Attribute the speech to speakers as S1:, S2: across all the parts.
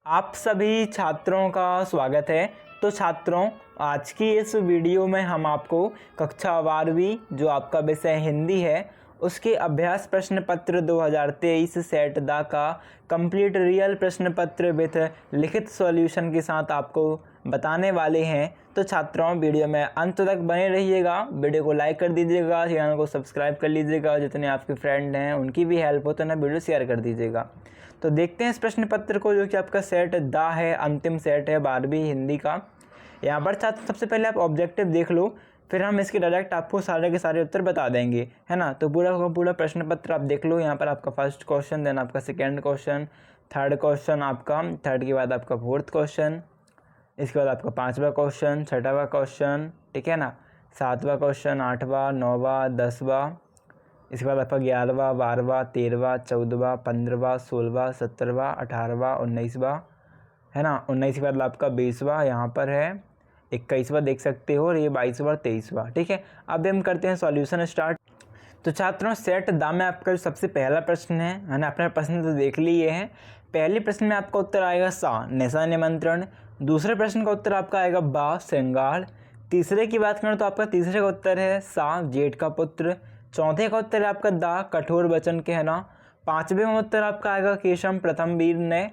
S1: आप सभी छात्रों का स्वागत है। तो छात्रों, आज की इस वीडियो में हम आपको कक्षा 12वीं जो आपका विषय हिंदी है उसके अभ्यास प्रश्न पत्र 2023 सेट द का कंप्लीट रियल प्रश्न पत्र विथ लिखित सॉल्यूशन के साथ आपको बताने वाले हैं। तो छात्रों, वीडियो में अंत तक बने रहिएगा। वीडियो को लाइक कर दीजिएगा, चैनल को सब्सक्राइब कर लीजिएगा, जितने आपके फ्रेंड हैं उनकी भी हेल्प हो तो ना वीडियो शेयर कर दीजिएगा। तो देखते हैं इस प्रश्न पत्र को, जो कि आपका सेट द है, अंतिम सेट है 12वीं हिंदी का। यहाँ पर छात्र सबसे पहले आप ऑब्जेक्टिव देख लो, फिर हम इसके डायरेक्ट आपको सारे के सारे उत्तर बता देंगे, है ना। तो पूरा का पूरा प्रश्न पत्र आप देख लो। यहाँ पर आपका फर्स्ट क्वेश्चन, देन आपका सेकेंड क्वेश्चन, थर्ड क्वेश्चन आपका, थर्ड के बाद आपका फोर्थ क्वेश्चन, इसके बाद आपका पाँचवा क्वेश्चन, छठावा क्वेश्चन, ठीक है ना, सातवां क्वेश्चन, आठवां, नौवां, 10वां, इसके बाद आपका 11वां, 12वां, 13वां, 14वां, 15वां, 16वां, 17वां, 18वां, 19वां, है ना। 19 के बाद आपका 20वां यहाँ पर है, 21वां देख सकते हो, और ये 22वां और 23वां, ठीक है। अब हम करते हैं सॉल्यूशन स्टार्ट। तो छात्रों, सेट द में आपका जो सबसे पहला प्रश्न है ना, अपने प्रश्न तो देख लिए हैं। पहले प्रश्न में आपका उत्तर आएगा सा, निशा निमंत्रण। दूसरे प्रश्न का उत्तर आपका आएगा बा, श्रृंगार। तीसरे की बात करें तो आपका तीसरे का उत्तर है सा, जेठ का पुत्र। चौथे का उत्तर है आपका दा, कठोर वचन कहना। पाँचवें में उत्तर आपका आएगा केशम प्रथम वीर ने।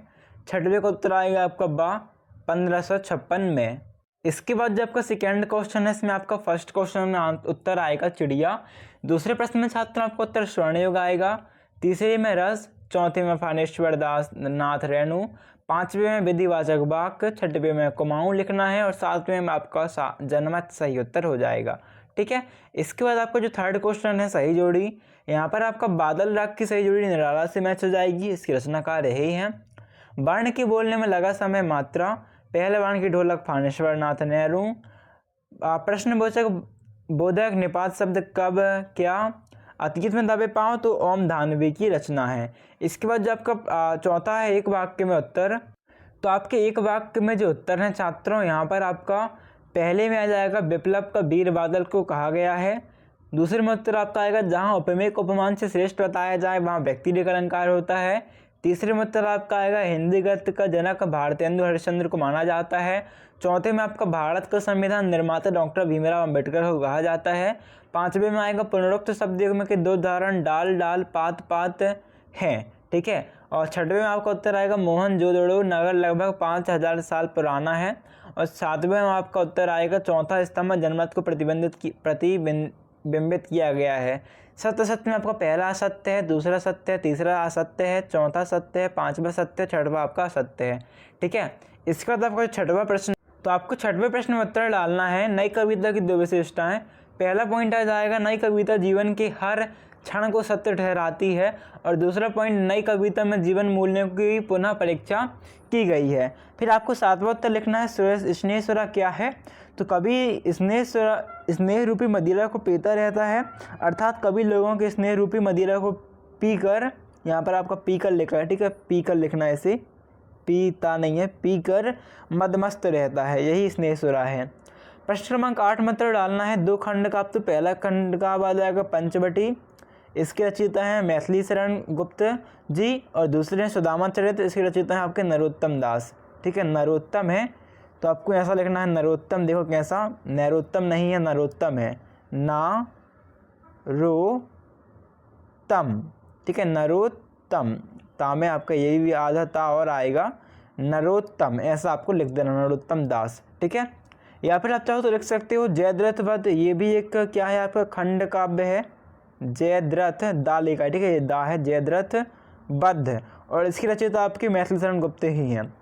S1: छठवें का उत्तर आएगा आपका बा, 1556 में। इसके बाद जो आपका सेकेंड क्वेश्चन है, इसमें आपका फर्स्ट क्वेश्चन में उत्तर आएगा चिड़िया। दूसरे प्रश्न में छात्र आपका उत्तर स्वर्णयुग आएगा। तीसरे में रस, चौथे में फानेश्वर दास नाथ रेणु, पांचवें में विधिवाचक वाक्य, छठवें में कुमाऊं लिखना है, और सातवें में आपका जनमत सही उत्तर हो जाएगा, ठीक है। इसके बाद आपका जो थर्ड क्वेश्चन है सही जोड़ी, यहाँ पर आपका बादल राग की सही जोड़ी निराला से मैच हो जाएगी। इसकी रचनाकार यही हैं। वर्ण के बोलने में लगा समय मात्रा, पहले वर्ण की ढोलक फानेश्वर नाथ नेहरू। प्रश्नवाचक बोधक निपात शब्द कब क्या, अतीत में दबे पाओ तो ओम धानवी की रचना है। इसके बाद जो आपका चौथा है एक वाक्य में उत्तर। तो आपके एक वाक्य में जो उत्तर हैं छात्रों, यहाँ पर आपका पहले में आ जाएगा विप्लव का वीर बादल को कहा गया है। दूसरे में उत्तर आपका आएगा जहाँ उपमेय को उपमान से श्रेष्ठ बताया जाए वहाँ व्यक्तिगत अलंकार होता है। तीसरे में उत्तर आपका आएगा हिंदी गद्य का जनक भारतेंदु हरिश्चंद्र को माना जाता है। चौथे में आपका भारत का संविधान निर्माता डॉक्टर भीमराव अम्बेडकर को कहा जाता है। पांचवें में आएगा पुनरुक्त शब्द युग्म के दो उदाहरण डाल डाल पात पात हैं, ठीक है। और छठवें में आपका उत्तर आएगा मोहनजोदड़ो नगर लगभग 5000 साल पुराना है। और सातवें में आपका उत्तर आएगा चौथा स्तंभ जनमत को प्रतिबिंबित किया गया है। सत्य सत्य में आपका पहला असत्य है, दूसरा सत्य है, तीसरा असत्य है, चौथा सत्य है, पांचवा सत्य है, छठवा आपका असत्य है, ठीक है। इसके बाद आपका छठवा प्रश्न, तो आपको छठवें प्रश्न में उत्तर डालना है नई कविता की दो विशेषताएं। पहला पॉइंट आ जाएगा नई कविता जीवन के हर क्षण को सत्य ठहराती है, और दूसरा पॉइंट नई कविता में जीवन मूल्यों की पुनः परीक्षा की गई है। फिर आपको सातवां उत्तर लिखना है स्नेहसुरा क्या है। तो कभी स्नेह रूपी मदिरा को पीता रहता है, अर्थात कभी लोगों के स्नेह रूपी मदिरा को पीकर, यहाँ पर आपका पीकर लिखा है, ठीक है, पीकर लिखना है, इसे पीता नहीं है, पीकर मदमस्त रहता है, यही स्नेहसुरा है। प्रश्न क्रमांक 8 में उत्तर डालना है दो खंड का। तो पहला खंड का आ जाएगा पंचवटी, इसके रचयिता हैं मैथिली शरण गुप्त जी, और दूसरे हैं सुदामा चरित्र, इसके रचयिता हैं आपके नरोत्तम दास, ठीक है, नरोत्तम है। तो आपको ऐसा लिखना है नरोत्तम, देखो कैसा, नरोत्तम नहीं है, नरोत्तम है, ना रो तम, ठीक है, नरोत्तम, ता में आपका यही भी आधा ता और आएगा, नरोत्तम, ऐसा आपको लिख देना, नरोत्तम दास, ठीक है। या फिर आप चाहो तो लिख सकते हो जयद्रथ वध, ये भी एक क्या है आपका खंड काव्य है, जयद्रथ दा लिखा है, ठीक है, ये दा है, जयद्रथ बद्ध, और इसकी रचयिता आपके मैथिली शरण गुप्त ही हैं।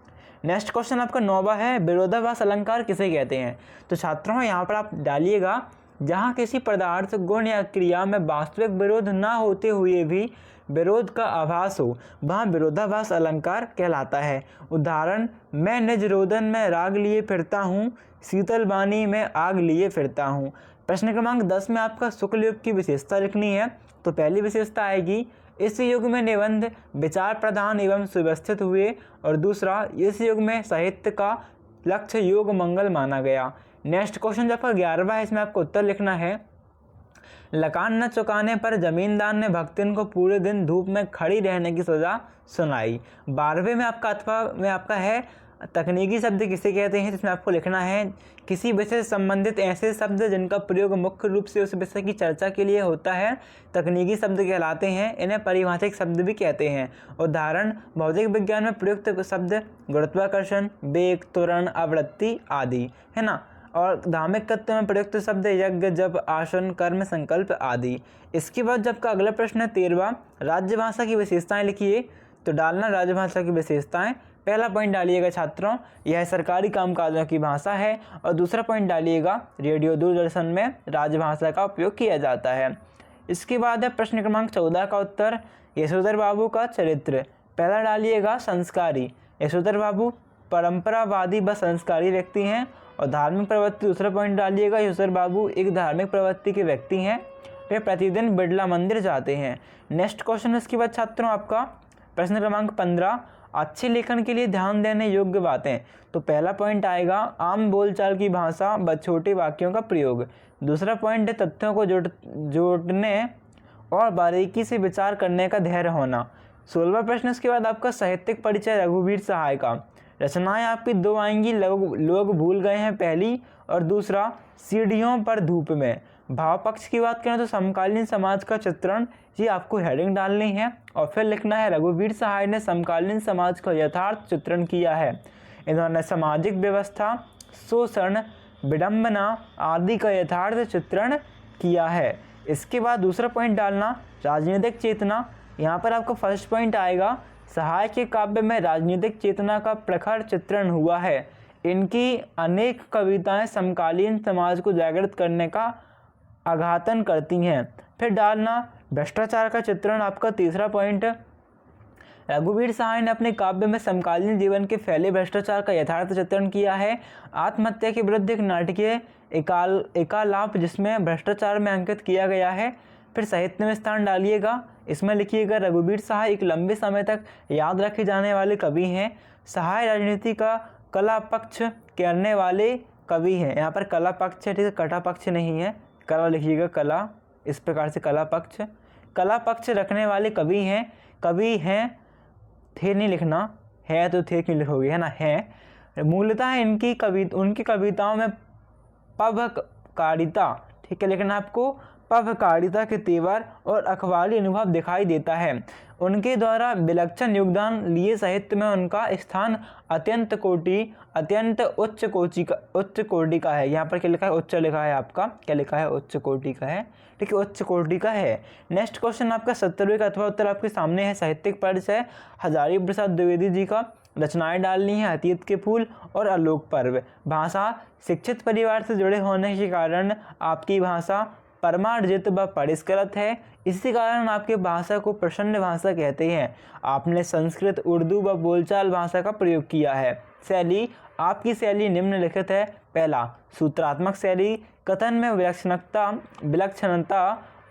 S1: नेक्स्ट क्वेश्चन आपका 9वां है विरोधाभास अलंकार किसे कहते हैं। तो छात्रों, यहाँ पर आप डालिएगा जहाँ किसी पदार्थ गुण या क्रिया में वास्तविक विरोध ना होते हुए भी विरोध का आभास हो, वहाँ विरोधाभास अलंकार कहलाता है। उदाहरण, मैं निज रोदन में राग लिए फिरता हूँ, शीतल बानी में आग लिए फिरता हूँ। प्रश्न क्रमांक 10 में आपका शुक्ल युग की विशेषता लिखनी है। तो पहली विशेषता आएगी इस युग में निबंध विचार प्रधान एवं सुव्यवस्थित हुए, और दूसरा इस युग में साहित्य का लक्ष्य योग मंगल माना गया। नेक्स्ट क्वेश्चन जो आपका 11वां है, इसमें आपको उत्तर लिखना है लकान न चुकाने पर जमींदार ने भक्तिन को पूरे दिन धूप में खड़ी रहने की सज़ा सुनाई। 12वें में आपका अथवा में आपका है तकनीकी शब्द किसे कहते हैं, जिसमें आपको लिखना है किसी विषय से संबंधित ऐसे शब्द जिनका प्रयोग मुख्य रूप से उस विषय की चर्चा के लिए होता है तकनीकी शब्द कहलाते हैं। इन्हें पारिभाषिक शब्द भी कहते हैं। उदाहरण, भौतिक विज्ञान में प्रयुक्त शब्द गुरुत्वाकर्षण, वेग, त्वरण, आवृत्ति आदि, है ना। और धार्मिक तत्व में प्रयुक्त शब्द यज्ञ, जप, आसन, कर्म, संकल्प आदि। इसके बाद जब का अगला प्रश्न है 13वां, राजभाषा की विशेषताएं लिखिए। तो डालना राजभाषा की विशेषताएं। पहला पॉइंट डालिएगा छात्रों, यह सरकारी कामकाजों की भाषा है। और दूसरा पॉइंट डालिएगा, रेडियो दूरदर्शन में राजभाषा का उपयोग किया जाता है। इसके बाद है प्रश्न क्रमांक 14 का उत्तर, यशोधर बाबू का चरित्र। पहला डालिएगा संस्कारी। यशोधर बाबू परंपरावादी व संस्कारी व्यक्ति हैं। और धार्मिक प्रवृत्ति, दूसरा पॉइंट डालिएगा, यशोधर बाबू एक धार्मिक प्रवृत्ति के व्यक्ति हैं। वे प्रतिदिन बिड़ला मंदिर जाते हैं। नेक्स्ट क्वेश्चन इसके बाद छात्रों आपका प्रश्न क्रमांक 15, अच्छे लेखन के लिए ध्यान देने योग्य बातें। तो पहला पॉइंट आएगा आम बोलचाल की भाषा व छोटे वाक्यों का प्रयोग। दूसरा पॉइंट है तथ्यों को जोड़ने और बारीकी से विचार करने का धैर्य होना। 16वां प्रश्न इसके बाद आपका साहित्यिक परिचय रघुवीर सहाय का। रचनाएं आपकी दो आएंगी, लोग भूल गए हैं पहली, और दूसरा सीढ़ियों पर धूप में। भाव पक्ष की बात करें तो समकालीन समाज का चित्रण, ये आपको हेडिंग डालनी है। और फिर लिखना है रघुवीर सहाय ने समकालीन समाज का यथार्थ चित्रण किया है। इन्होंने सामाजिक व्यवस्था, शोषण, विडंबना आदि का यथार्थ चित्रण किया है। इसके बाद दूसरा पॉइंट डालना राजनीतिक चेतना। यहाँ पर आपका फर्स्ट पॉइंट आएगा सहाय के काव्य में राजनीतिक चेतना का प्रखर चित्रण हुआ है। इनकी अनेक कविताएं समकालीन समाज को जागृत करने का आघातन करती हैं। फिर डालना भ्रष्टाचार का चित्रण, आपका तीसरा पॉइंट। रघुवीर सहाय ने अपने काव्य में समकालीन जीवन के फैले भ्रष्टाचार का यथार्थ चित्रण किया है। आत्महत्या के विरुद्ध एक नाटकीय एकालाप जिसमें भ्रष्टाचार में अंकित किया गया है। फिर साहित्य में स्थान डालिएगा, इसमें लिखिएगा रघुवीर सहाय एक लंबे समय तक याद रखे जाने वाले कवि हैं। सहाय राजनीति का कला पक्ष करने वाले कवि हैं। यहाँ पर कला पक्ष है, ठीक है, कटा पक्ष नहीं है, कला लिखिएगा, कला, इस प्रकार से कला पक्ष रखने वाले कवि हैं। थे नहीं लिखना, है तो थे क्यों लिखोगे, है ना, है। मूलतः उनकी कविताओं में पवकारिता, ठीक है, लिखना आपको, पवकारिता के तेवर और अखबारी अनुभव दिखाई देता है। उनके द्वारा विलक्षण योगदान लिए साहित्य में उनका स्थान अत्यंत उच्च कोटि का है। यहाँ पर क्या लिखा है, उच्च लिखा है, आपका क्या लिखा है, उच्च कोटि का है, ठीक है, उच्च कोटि का है। नेक्स्ट क्वेश्चन आपका 17वें का अथवा उत्तर आपके सामने है। साहित्यिक परिचय हजारी प्रसाद द्विवेदी जी का। रचनाएं डालनी है अतीत के फूल और आलोक पर्व। भाषा, शिक्षित परिवार से जुड़े होने के कारण आपकी भाषा परमार्जित व परिष्कृत है। इसी कारण आपकी भाषा को प्रसन्न भाषा कहते हैं। आपने संस्कृत, उर्दू व बोलचाल भाषा का प्रयोग किया है। शैली, आपकी शैली निम्नलिखित है। पहला, सूत्रात्मक शैली, कथन में विलक्षणता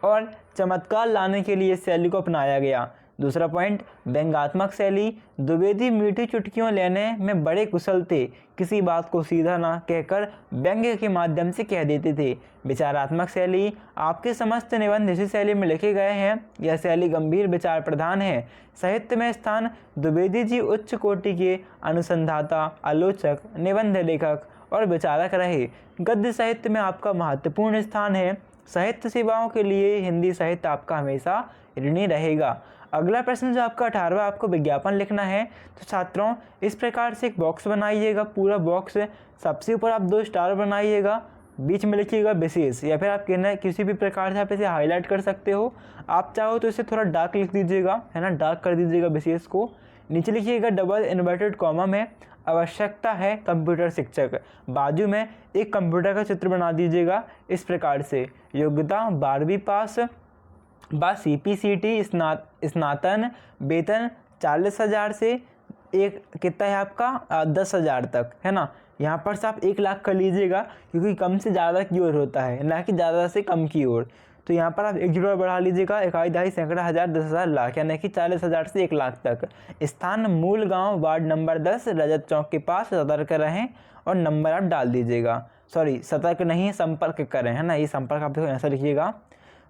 S1: और चमत्कार लाने के लिए शैली को अपनाया गया। दूसरा पॉइंट, व्यंग्यात्मक शैली, द्विवेदी मीठी चुटकियों लेने में बड़े कुशल थे। किसी बात को सीधा ना कहकर व्यंग्य के माध्यम से कह देते थे। विचारात्मक शैली, आपके समस्त निबंध इसी शैली में लिखे गए हैं। यह शैली गंभीर विचार प्रधान है। साहित्य में स्थान, द्विवेदी जी उच्च कोटि के अनुसंधाता, आलोचक, निबंध लेखक और विचारक रहे। गद्य साहित्य में आपका महत्वपूर्ण स्थान है। साहित्य सेवाओं के लिए हिंदी साहित्य आपका हमेशा ऋणी रहेगा। अगला प्रश्न जो आपका 18वां, आपको विज्ञापन लिखना है। तो छात्रों इस प्रकार से एक बॉक्स बनाइएगा, पूरा बॉक्स, सबसे ऊपर आप 2 स्टार बनाइएगा, बीच में लिखिएगा विशेष, या फिर आप कहना किसी भी प्रकार से आप इसे हाईलाइट कर सकते हो। आप चाहो तो इसे थोड़ा डार्क लिख दीजिएगा, है ना, डार्क कर दीजिएगा विशेष को। नीचे लिखिएगा डबल इन्वर्टेड कॉमा में आवश्यकता है कंप्यूटर शिक्षक। बाजू में एक कंप्यूटर का चित्र बना दीजिएगा इस प्रकार से। योग्यता 12वीं पास, CPCT स्नातन, वेतन 40,000 से एक कितना है आपका 10,000 तक, है ना। यहाँ पर से आप 1 लाख कर लीजिएगा क्योंकि कम से ज़्यादा की ओर होता है, ना कि ज़्यादा से कम की ओर। तो यहाँ पर आप 1 जीरो बढ़ा लीजिएगा, 1 दहाई सैकड़ा हज़ार 10,000 लाख, यानी कि 40,000 से 1 लाख तक। स्थान मूल गाँव, वार्ड नंबर 10, रजत चौक के पास। सतर्क रहें और नंबर आप डाल दीजिएगा, सॉरी सतर्क नहीं, संपर्क करें, है ना, ये संपर्क आप देखो ऐसा लिखिएगा।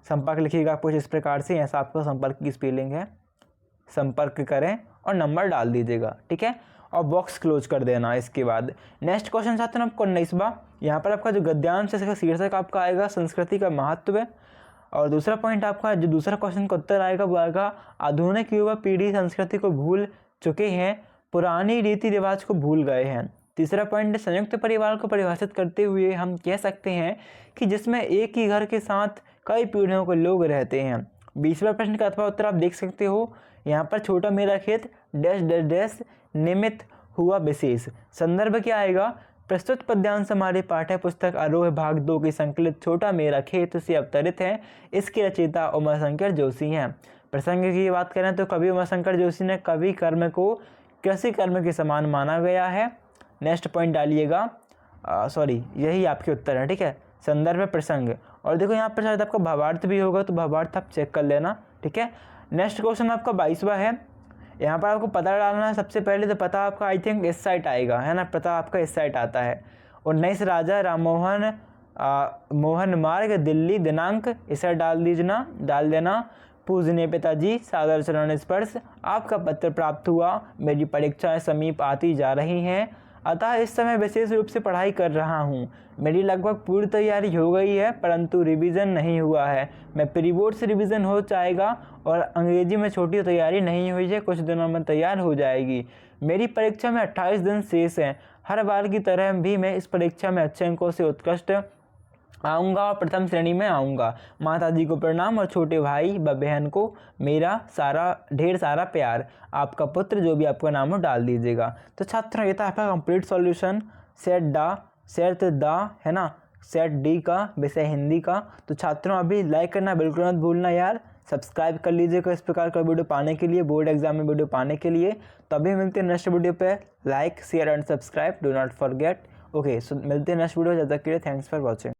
S1: संपर्क लिखिएगा कुछ इस प्रकार से, ऐसा आपका संपर्क की स्पेलिंग है, संपर्क करें और नंबर डाल दीजिएगा, ठीक है, और बॉक्स क्लोज कर देना। इसके बाद नेक्स्ट क्वेश्चन छात्रों आपको 19वां, यहाँ पर आपका जो गद्यांश है इसका शीर्षक आपका आएगा संस्कृति का महत्व, और दूसरा पॉइंट आपका जो दूसरा क्वेश्चन का उत्तर आएगा वो आएगा आधुनिक युवा पीढ़ी संस्कृति को भूल चुके हैं, पुरानी रीति रिवाज को भूल गए हैं। तीसरा पॉइंट संयुक्त परिवार को परिभाषित करते हुए हम कह सकते हैं कि जिसमें एक ही घर के साथ कई पीढ़ियों के लोग रहते हैं। 20वां प्रश्न का अथवा उत्तर आप देख सकते हो, यहाँ पर छोटा मेरा खेत डैश डैश डैश निमित्त हुआ विशेष। संदर्भ क्या आएगा, प्रस्तुत पद्यांश हमारे पाठ्य पुस्तक आरोह भाग 2 की संकलित छोटा मेरा खेत से अवतरित है। इसके रचयिता उमाशंकर जोशी हैं। प्रसंग की बात करें तो कवि उमाशंकर जोशी ने कवि कर्म को कृषि कर्म के समान माना गया है। नेक्स्ट पॉइंट डालिएगा, सॉरी यही आपके उत्तर है, ठीक है। संदर्भ प्रसंग, और देखो यहाँ पर शायद आपका भावार्थ भी होगा तो भावार्थ आप चेक कर लेना, ठीक है। नेक्स्ट क्वेश्चन आपका 22वां है, यहाँ पर आपको पता डालना है। सबसे पहले तो पता आपका आई थिंक इस साइड आएगा, है ना, पता आपका इस साइड आता है। 19 राजा राममोहन मोहन मार्ग दिल्ली दिनांक इसे डाल देना। पूजनीय पिताजी सादर चरण स्पर्श, आपका पत्र प्राप्त हुआ, मेरी परीक्षाएं समीप आती जा रही हैं, अतः इस समय विशेष रूप से पढ़ाई कर रहा हूँ। मेरी लगभग पूरी तैयारी हो गई है परंतु रिवीजन नहीं हुआ है। मैं प्री बोर्ड से रिवीजन हो जाएगा और अंग्रेजी में छोटी तैयारी नहीं हुई है, कुछ दिनों में तैयार हो जाएगी। मेरी परीक्षा में 28 दिन शेष हैं। हर बार की तरह भी मैं इस परीक्षा में अच्छे अंकों से उत्कृष्ट आऊँगा और प्रथम श्रेणी में आऊँगा। माताजी को प्रणाम और छोटे भाई व बहन को मेरा ढेर सारा प्यार। आपका पुत्र जो भी आपका नाम हो डाल दीजिएगा। तो छात्रों ये था आपका कंप्लीट सॉल्यूशन सेट द है ना, सेट डी का विषय हिंदी का। तो छात्रों अभी लाइक करना बिल्कुल मत भूलना यार, सब्सक्राइब कर लीजिएगा इस प्रकार का वीडियो पाने के लिए, बोर्ड एग्जाम में वीडियो पाने के लिए। तो अभी मिलते हैं नेक्स्ट वीडियो पे, like share and subscribe do not forget. Okay, so मिलते हैं नेक्स्ट वीडियो, जब तक के लिए थैंक्स फॉर वॉचिंग।